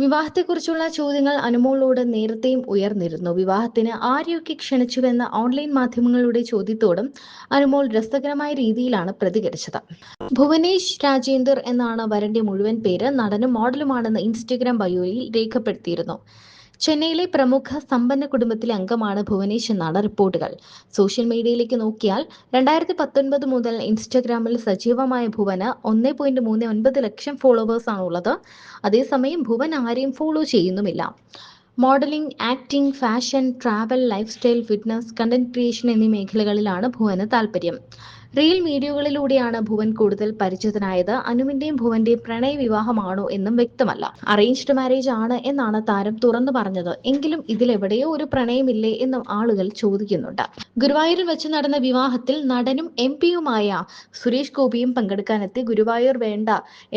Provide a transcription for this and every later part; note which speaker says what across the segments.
Speaker 1: വിവാഹത്തെക്കുറിച്ചുള്ള ചോദ്യങ്ങൾ അനുമോളോട് നേരത്തെയും ഉയർന്നിരുന്നു. വിവാഹത്തിന് ആരെയൊക്കെ ക്ഷണിച്ചുവെന്ന ഓൺലൈൻ മാധ്യമങ്ങളുടെ ചോദ്യത്തോടും അനുമോൾ രസകരമായ രീതിയിലാണ് പ്രതികരിച്ചത്. ഭുവനേഷ് രാജേന്ദർ എന്നാണ് വരന്റെ മുഴുവൻ പേര്. നടനും മോഡലുമാണെന്ന് ഇൻസ്റ്റഗ്രാം ബയോയിൽ രേഖപ്പെടുത്തിയിരുന്നു. ചെന്നൈയിലെ പ്രമുഖ സമ്പന്ന കുടുംബത്തിലെ അംഗമാണ് ഭുവനേഷ് എന്നാണ് റിപ്പോർട്ടുകൾ. സോഷ്യൽ മീഡിയയിലേക്ക് നോക്കിയാൽ 2019 മുതൽ ഇൻസ്റ്റഗ്രാമിൽ സജീവമായ ഭുവന് 1.39 ലക്ഷം ഫോളോവേഴ്സാണ് ഉള്ളത്. അതേസമയം ഭുവൻ ആരെയും ഫോളോ ചെയ്യുന്നുമില്ല. Modelling, acting, fashion, travel, lifestyle, fitness, content creation എന്നീ മേഖലകളിലാണ് ഭുവന് താല്പര്യം. റീൽ വീഡിയോകളിലൂടെയാണ് ഭുവൻ കൂടുതൽ പരിചിതനായത്. അനുവിന്റെയും ഭുവന്റെയും പ്രണയ വിവാഹമാണോ എന്നും വ്യക്തമല്ല. അറേഞ്ച്ഡ് മാരേജ് ആണ് എന്നാണ് താരം തുറന്നു പറഞ്ഞത്. എങ്കിലും ഇതിലെവിടെയോ ഒരു പ്രണയമില്ലേ എന്നും ആളുകൾ ചോദിക്കുന്നുണ്ട്. ഗുരുവായൂരിൽ വെച്ച് നടന്ന വിവാഹത്തിൽ നടനും എംപിയുമായ സുരേഷ് ഗോപിയും പങ്കെടുക്കാനെത്തി. ഗുരുവായൂർ വേണ്ട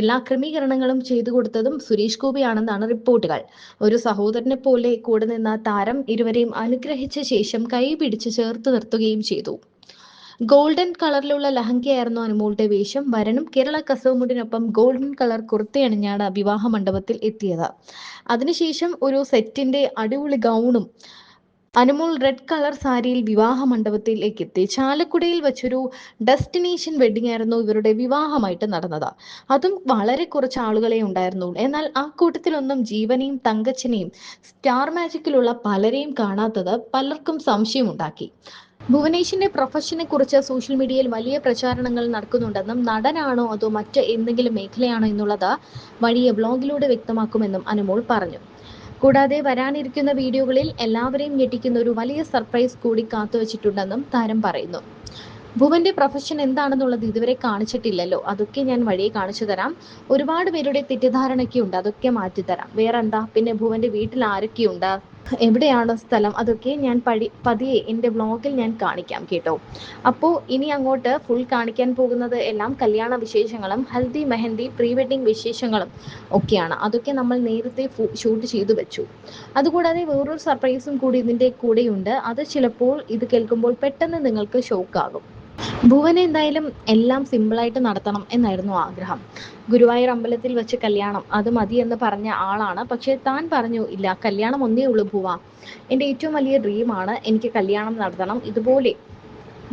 Speaker 1: എല്ലാ ക്രമീകരണങ്ങളും ചെയ്തു കൊടുത്തതും സുരേഷ് ഗോപിയാണെന്നാണ് റിപ്പോർട്ടുകൾ. ഒരു സഹോദരനെ പോലെ കൂടെ നിന്ന താരം ഇരുവരെയും അനുഗ്രഹിച്ച ശേഷം കൈ പിടിച്ച് ചേർത്ത് നിർത്തുകയും ചെയ്തു. ഗോൾഡൻ കളറിലുള്ള ലഹങ്കയായിരുന്നു അനുമോളുടെ വേഷം. വരനും കേരള കസവുമുണ്ടിനൊപ്പം ഗോൾഡൻ കളർ കുർത്തയണിഞ്ഞാണ് വിവാഹ മണ്ഡപത്തിൽ എത്തിയത്. അതിനുശേഷം ഒരു സെറ്റിന്റെ അടിപൊളി ഗൗണും അനുമോൾ റെഡ് കളർ സാരിയിൽ വിവാഹ മണ്ഡപത്തിലേക്ക് എത്തി. ചാലക്കുടിയിൽ വെച്ചൊരു ഡെസ്റ്റിനേഷൻ വെഡിങ് ആയിരുന്നു ഇവരുടെ വിവാഹമായിട്ട് നടന്നത്. അതും വളരെ കുറച്ച് ആളുകളെ ഉണ്ടായിരുന്നുള്ളൂ. എന്നാൽ ആ കൂട്ടത്തിലൊന്നും ജീവനെയും തങ്കച്ചനെയും സ്റ്റാർ മാജിക്കിലുള്ള പലരെയും കാണാത്തത് പലർക്കും സംശയമുണ്ടാക്കി. ഭുവനേഷിന്റെ പ്രൊഫഷനെ കുറിച്ച് സോഷ്യൽ മീഡിയയിൽ വലിയ പ്രചാരണങ്ങൾ നടക്കുന്നുണ്ടെന്നും നടനാണോ അതോ മറ്റ് എന്തെങ്കിലും മേഖലയാണോ എന്നുള്ളത് വഴിയെ വ്ലോഗിലൂടെ വ്യക്തമാക്കുമെന്നും അനുമോൾ പറഞ്ഞു. കൂടാതെ വരാനിരിക്കുന്ന വീഡിയോകളിൽ എല്ലാവരെയും ഞെട്ടിക്കുന്ന ഒരു വലിയ സർപ്രൈസ് കൂടി കാത്തുവച്ചിട്ടുണ്ടെന്നും താരം പറയുന്നു. ഭുവന്റെ പ്രൊഫഷൻ എന്താണെന്നുള്ളത് ഇതുവരെ കാണിച്ചിട്ടില്ലല്ലോ. അതൊക്കെ ഞാൻ വഴിയെ കാണിച്ചു തരാം. ഒരുപാട് പേരുടെ തെറ്റിദ്ധാരണയൊക്കെ ഉണ്ട്, അതൊക്കെ മാറ്റിത്തരാം. വേറെന്താ, പിന്നെ ഭുവന്റെ വീട്ടിൽ ആരൊക്കെയുണ്ട്, എവിടെയാണ് സ്ഥലം, അതൊക്കെ ഞാൻ പതിയെ എൻ്റെ വ്ലോഗിൽ ഞാൻ കാണിക്കാം കേട്ടോ. അപ്പോൾ ഇനി അങ്ങോട്ട് ഫുൾ കാണിക്കാൻ പോകുന്നത് എല്ലാം കല്യാണ വിശേഷങ്ങളും ഹൽദി, മെഹന്തി, പ്രീ വെഡിങ് വിശേഷങ്ങളും ഒക്കെയാണ്. അതൊക്കെ നമ്മൾ നേരത്തെ ഷൂട്ട് ചെയ്തു വെച്ചു. അതുകൂടാതെ വേറൊരു സർപ്രൈസും കൂടി ഇതിൻ്റെ കൂടെയുണ്ട്. അത് ചിലപ്പോൾ ഇത് കേൾക്കുമ്പോൾ പെട്ടെന്ന് നിങ്ങൾക്ക് ഷോക്കാകും. ഭുവൻ എന്തായാലും എല്ലാം സിമ്പിളായിട്ട് നടത്തണം എന്നായിരുന്നു ആഗ്രഹം. ഗുരുവായൂർ അമ്പലത്തിൽ വെച്ച് കല്യാണം അത് മതി എന്ന് പറഞ്ഞ ആളാണ്. പക്ഷേ താൻ പറഞ്ഞു, ഇല്ല, കല്യാണം ഒന്നേ ഉള്ളൂ ഭുവ. എൻ്റെ ഏറ്റവും വലിയ ഡ്രീമാണ് എനിക്ക് കല്യാണം നടത്തണം. ഇതുപോലെ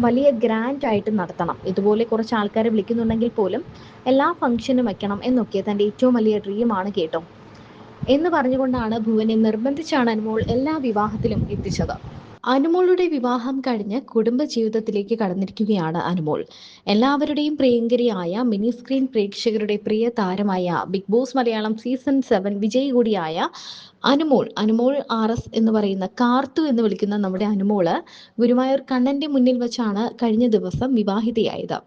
Speaker 1: വലിയ ഗ്രാൻഡ് ആയിട്ട് നടത്തണം. ഇതുപോലെ കുറച്ച് ആൾക്കാരെ വിളിക്കുന്നുണ്ടെങ്കിൽ പോലും എല്ലാ ഫംഗ്ഷനും വെക്കണം എന്നൊക്കെ തൻ്റെ ഏറ്റവും വലിയ ഡ്രീമാണ് കേട്ടോ എന്ന് പറഞ്ഞുകൊണ്ടാണ് ഭുവനെ നിർബന്ധിച്ചാണ് അനുമോൾ എല്ലാ വിവാഹത്തിലും എത്തിച്ചത്. അനുമോളുടെ വിവാഹം കഴിഞ്ഞ് കുടുംബജീവിതത്തിലേക്ക് കടന്നിരിക്കുകയാണ് അനുമോൾ. എല്ലാവരുടെയും പ്രിയങ്കരിയായ മിനി സ്ക്രീൻ പ്രേക്ഷകരുടെ പ്രിയ താരമായ ബിഗ് ബോസ് മലയാളം സീസൺ 7 വിജയി കൂടിയായ അനുമോൾ RS എന്ന് പറയുന്ന കാർത്തു എന്ന് വിളിക്കുന്ന നമ്മുടെ അനുമോള് ഗുരുവായൂർ കണ്ണന്റെ മുന്നിൽ വെച്ചാണ് കഴിഞ്ഞ ദിവസം വിവാഹിതയായത്.